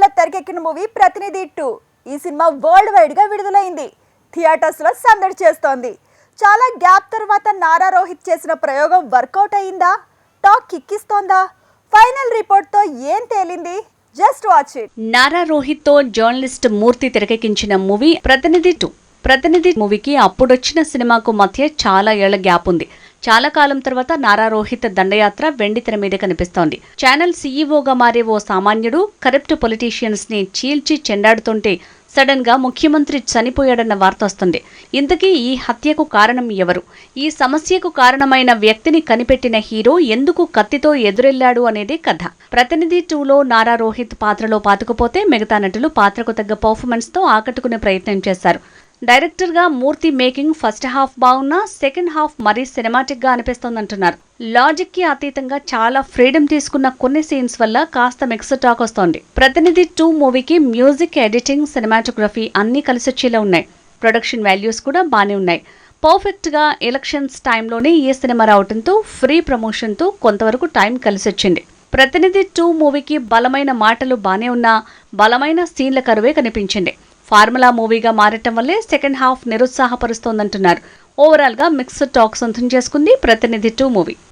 లో తెరకెక్కిన మూవీ ప్రతినిధి 2. ఈ సినిమా వరల్డ్ వైడ్ గా విడుదలైంది. థియేటర్స్ లో సందడి చేస్తోంది. చాలా గ్యాప్ తర్వాత నారా రోహిత్ చేసిన ప్రయోగం వర్కౌట్ అయ్యిందా? టాక్ కిక్కిస్తోందా? ఫైనల్ రిపోర్ట్ తో ఏం తేలింది? Just watch it. Nara Rohit తో జర్నలిస్ట్ మూర్తి తెరకెక్కించిన మూవీ ప్రతినిధి 2. ప్రతినిధి మూవీకి అప్పుడొచ్చిన సినిమాకు మధ్య చాలా ఏళ్ల గ్యాప్ ఉంది. చాలా కాలం తర్వాత నారా రోహిత్ దండయాత్ర వెండి తెర మీద కనిపిస్తోంది. ఛానల్ సీఈఓగా మారే ఓ సామాన్యుడు కరప్ట్ పొలిటీషియన్స్ ని చీల్చి చెండాడుతుంటే సడన్ గా ముఖ్యమంత్రి చనిపోయాడన్న వార్త వస్తుంది. ఇంతకీ ఈ హత్యకు కారణం ఎవరు? ఈ సమస్యకు కారణమైన వ్యక్తిని కనిపెట్టిన హీరో ఎందుకు కత్తితో ఎదురెళ్లాడు అనేదే కథ. ప్రతినిధి 2లో నారా రోహిత్ పాత్రలో పాతుకుపోతే మిగతా నటులు పాత్రకు తగ్గ పర్ఫార్మెన్స్ తో ఆకట్టుకునే ప్రయత్నం చేశారు. డైరెక్టర్ గా మూర్తి మేకింగ్ ఫస్ట్ హాఫ్ బాగున్నా సెకండ్ హాఫ్ మరీ సినిమాటిక్ గా అనిపిస్తోందంటున్నారు. లాజిక్ కి అతీతంగా చాలా ఫ్రీడమ్ తీసుకున్న కొన్ని సీన్స్ వల్ల కాస్త మిక్స్డ్ టాక్ వస్తోంది. ప్రతినిధి 2 మూవీకి మ్యూజిక్, ఎడిటింగ్, సినిమాటోగ్రఫీ అన్నీ కలిసొచ్చేలా ఉన్నాయి. ప్రొడక్షన్ వాల్యూస్ కూడా బానే ఉన్నాయి. పర్ఫెక్ట్ గా ఎలక్షన్స్ టైంలోనే ఈ సినిమా రావడంతో ఫ్రీ ప్రమోషన్ తో కొంతవరకు టైం కలిసొచ్చింది. ప్రతినిధి 2 మూవీకి బలమైన మాటలు బానే ఉన్నా బలమైన సీన్ల కరువే కనిపించింది. ఫార్ములా మూవీగా మారటం వల్లే సెకండ్ హాఫ్ నిరుత్సాహపరుస్తోందంటున్నారు. ఓవరాల్ గా మిక్స్డ్ టాక్ సొంతం చేసుకుంది ప్రతినిధి 2 మూవీ.